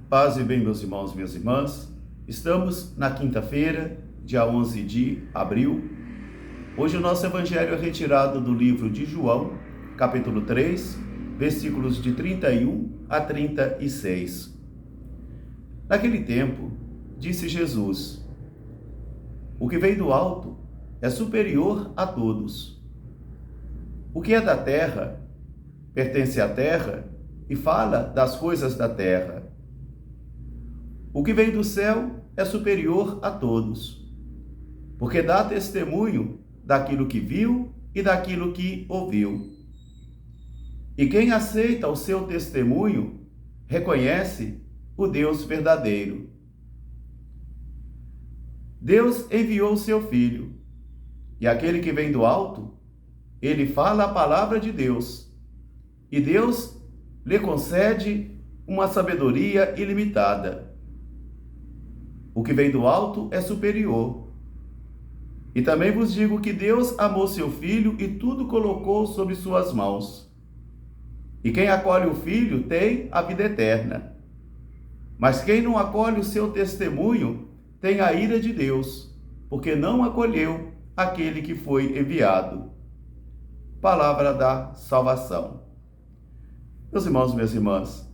Paz e bem, meus irmãos, minhas irmãs. Estamos na quinta-feira, dia 11 de abril. Hoje o nosso evangelho é retirado do livro de João, capítulo 3, versículos de 31 a 36. Naquele tempo, disse Jesus: o que vem do alto é superior a todos. O que é da terra pertence à terra e fala das coisas da terra. O que vem do céu é superior a todos, porque dá testemunho daquilo que viu e daquilo que ouviu. E quem aceita o seu testemunho reconhece o Deus verdadeiro. Deus enviou o seu Filho, e aquele que vem do alto, ele fala a palavra de Deus, e Deus lhe concede uma sabedoria ilimitada. O que vem do alto é superior. E também vos digo que Deus amou seu Filho e tudo colocou sob suas mãos. E quem acolhe o Filho tem a vida eterna. Mas quem não acolhe o seu testemunho tem a ira de Deus, porque não acolheu aquele que foi enviado. Palavra da salvação. Meus irmãos, minhas irmãs,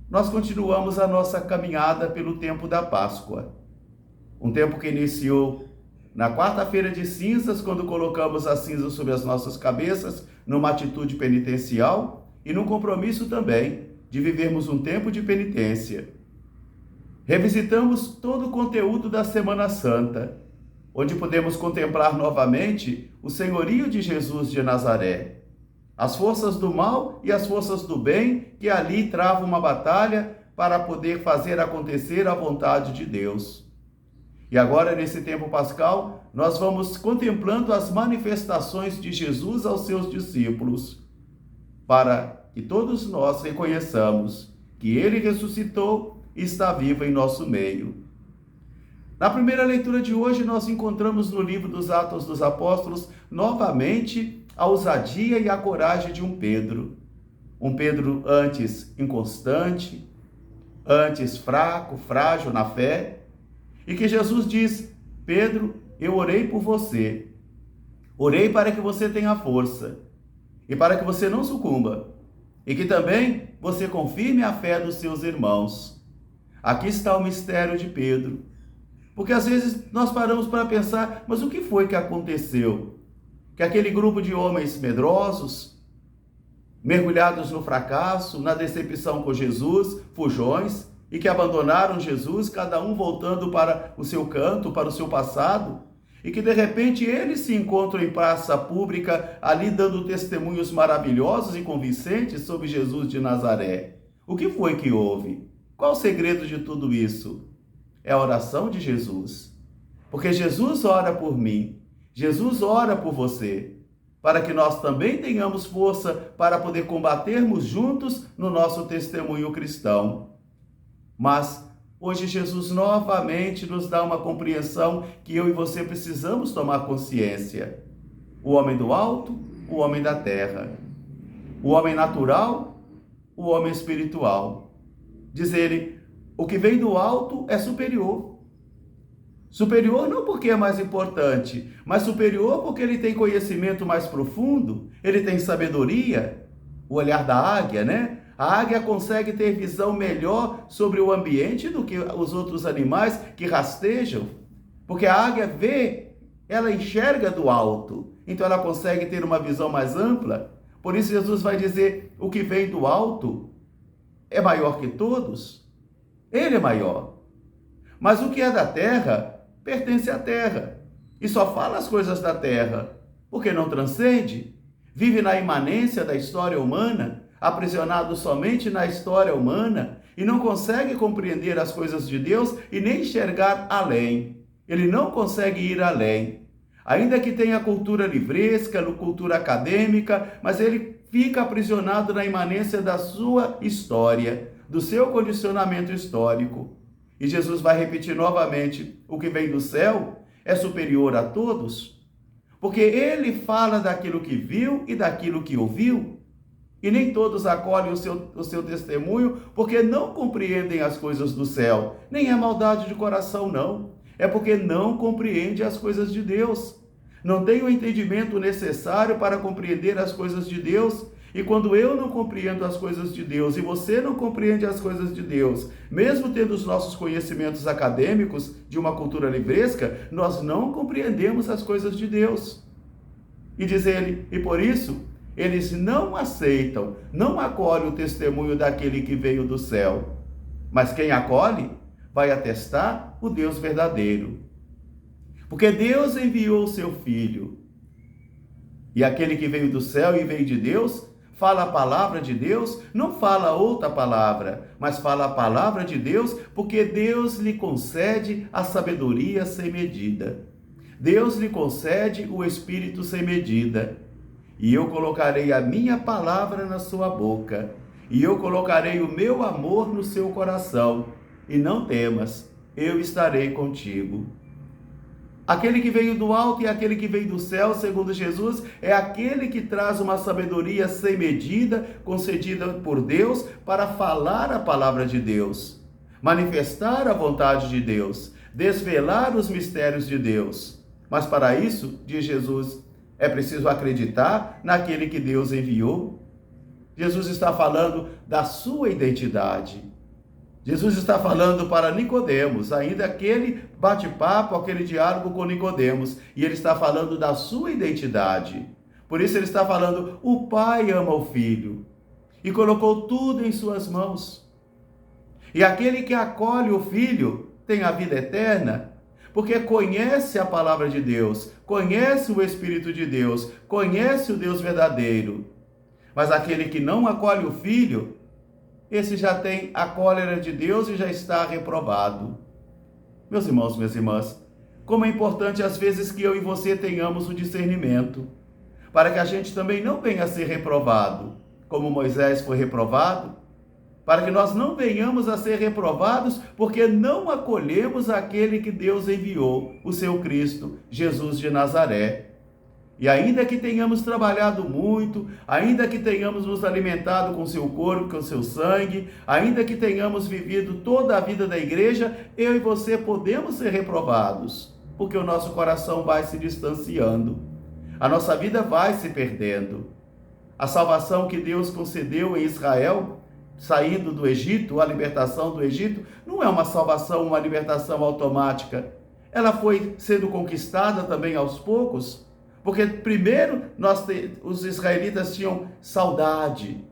nós continuamos a nossa caminhada pelo tempo da Páscoa. Um tempo que iniciou na quarta-feira de cinzas, quando colocamos as cinzas sobre as nossas cabeças, numa atitude penitencial e num compromisso também de vivermos um tempo de penitência. Revisitamos todo o conteúdo da Semana Santa, onde podemos contemplar novamente o senhorio de Jesus de Nazaré, as forças do mal e as forças do bem que ali travam uma batalha para poder fazer acontecer a vontade de Deus. E agora, nesse tempo pascal, nós vamos contemplando as manifestações de Jesus aos seus discípulos, para que todos nós reconheçamos que Ele ressuscitou e está vivo em nosso meio. Na primeira leitura de hoje, nós encontramos no livro dos Atos dos Apóstolos, novamente, a ousadia e a coragem de um Pedro. Um Pedro antes inconstante, antes fraco, frágil na fé, e que Jesus diz: Pedro, eu orei por você. Orei para que você tenha força e para que você não sucumba e que também você confirme a fé dos seus irmãos. Aqui está o mistério de Pedro. Porque às vezes nós paramos para pensar, mas o que foi que aconteceu? Que aquele grupo de homens medrosos, mergulhados no fracasso, na decepção com Jesus, fujões, e que abandonaram Jesus, cada um voltando para o seu canto, para o seu passado, e que de repente eles se encontram em praça pública, ali dando testemunhos maravilhosos e convincentes sobre Jesus de Nazaré. O que foi que houve? Qual o segredo de tudo isso? É a oração de Jesus. Porque Jesus ora por mim, Jesus ora por você, para que nós também tenhamos força para poder combatermos juntos no nosso testemunho cristão. Mas hoje Jesus novamente nos dá uma compreensão que eu e você precisamos tomar consciência. O homem do alto, o homem da terra. O homem natural, o homem espiritual. Diz ele, o que vem do alto é superior. Superior não porque é mais importante, mas superior porque ele tem conhecimento mais profundo, ele tem sabedoria, o olhar da águia, né? A águia consegue ter visão melhor sobre o ambiente do que os outros animais que rastejam, porque a águia vê, ela enxerga do alto, então ela consegue ter uma visão mais ampla. Por isso Jesus vai dizer, o que vem do alto é maior que todos, ele é maior. Mas o que é da terra pertence à terra, e só fala as coisas da terra, porque não transcende, vive na imanência da história humana, aprisionado somente na história humana e não consegue compreender as coisas de Deus e nem enxergar além. Ele não consegue ir além. Ainda que tenha cultura livresca, cultura acadêmica, mas ele fica aprisionado na imanência da sua história, do seu condicionamento histórico. E Jesus vai repetir novamente, o que vem do céu é superior a todos, porque ele fala daquilo que viu e daquilo que ouviu. E nem todos acolhem o seu testemunho porque não compreendem as coisas do céu. Nem é maldade de coração, não. É porque não compreende as coisas de Deus. Não tem o entendimento necessário para compreender as coisas de Deus. E quando eu não compreendo as coisas de Deus e você não compreende as coisas de Deus, mesmo tendo os nossos conhecimentos acadêmicos de uma cultura livresca, nós não compreendemos as coisas de Deus. E diz ele, e por isso, eles não aceitam, não acolhem o testemunho daquele que veio do céu. Mas quem acolhe vai atestar o Deus verdadeiro. Porque Deus enviou o seu Filho. E aquele que veio do céu e veio de Deus, fala a palavra de Deus, não fala outra palavra, mas fala a palavra de Deus, porque Deus lhe concede a sabedoria sem medida. Deus lhe concede o Espírito sem medida. E eu colocarei a minha palavra na sua boca, e eu colocarei o meu amor no seu coração. E não temas, eu estarei contigo. Aquele que veio do alto e aquele que veio do céu, segundo Jesus, é aquele que traz uma sabedoria sem medida, concedida por Deus, para falar a palavra de Deus, manifestar a vontade de Deus, desvelar os mistérios de Deus. Mas para isso, diz Jesus, é preciso acreditar naquele que Deus enviou. Jesus está falando da sua identidade. Jesus está falando para Nicodemos, ainda aquele bate-papo, aquele diálogo com Nicodemos, e ele está falando da sua identidade. Por isso ele está falando, o Pai ama o Filho e colocou tudo em suas mãos. E aquele que acolhe o Filho tem a vida eterna, porque conhece a palavra de Deus, conhece o Espírito de Deus, conhece o Deus verdadeiro. Mas aquele que não acolhe o Filho, esse já tem a cólera de Deus e já está reprovado. Meus irmãos, minhas irmãs, como é importante às vezes que eu e você tenhamos o discernimento, para que a gente também não venha a ser reprovado, como Moisés foi reprovado, para que nós não venhamos a ser reprovados porque não acolhemos aquele que Deus enviou, o seu Cristo, Jesus de Nazaré. E ainda que tenhamos trabalhado muito, ainda que tenhamos nos alimentado com seu corpo, com seu sangue, ainda que tenhamos vivido toda a vida da igreja, eu e você podemos ser reprovados, porque o nosso coração vai se distanciando, a nossa vida vai se perdendo. A salvação que Deus concedeu em Israel, saindo do Egito, a libertação do Egito, não é uma salvação, uma libertação automática. Ela foi sendo conquistada também aos poucos, porque primeiro os israelitas tinham saudade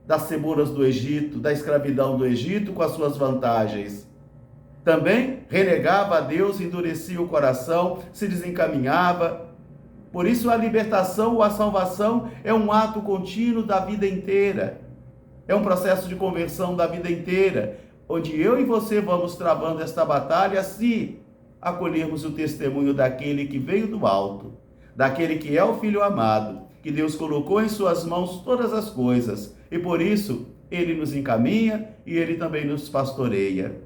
das cenouras do Egito, da escravidão do Egito com as suas vantagens. Também renegava a Deus, endurecia o coração, se desencaminhava. Por isso a libertação ou a salvação é um ato contínuo da vida inteira. É um processo de conversão da vida inteira, onde eu e você vamos travando esta batalha se acolhermos o testemunho daquele que veio do alto, daquele que é o Filho amado, que Deus colocou em suas mãos todas as coisas, e por isso ele nos encaminha e ele também nos pastoreia.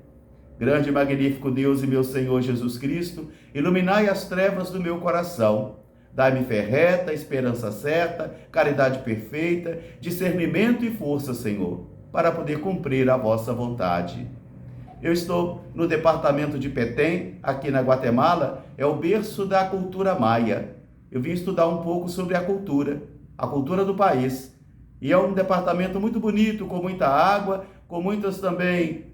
Grande e magnífico Deus e meu Senhor Jesus Cristo, iluminai as trevas do meu coração, dai-me fé reta, esperança certa, caridade perfeita, discernimento e força, Senhor, para poder cumprir a vossa vontade. Eu estou no departamento de Petém, aqui na Guatemala, é o berço da cultura maia. Eu vim estudar um pouco sobre a cultura do país. E é um departamento muito bonito, com muita água, com muitos também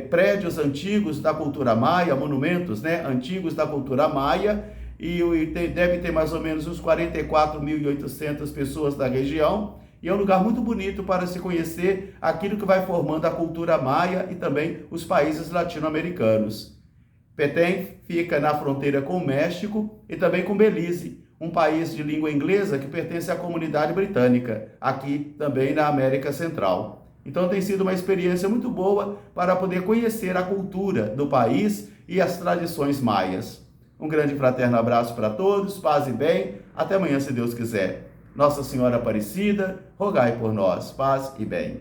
prédios antigos da cultura maia, monumentos, antigos da cultura maia, e deve ter mais ou menos uns 44.800 pessoas da região, e é um lugar muito bonito para se conhecer aquilo que vai formando a cultura maia e também os países latino-americanos. Petém fica na fronteira com o México e também com Belize, um país de língua inglesa que pertence à comunidade britânica, aqui também na América Central. Então tem sido uma experiência muito boa para poder conhecer a cultura do país e as tradições maias. Um grande e fraterno abraço para todos, paz e bem, até amanhã se Deus quiser. Nossa Senhora Aparecida, rogai por nós, paz e bem.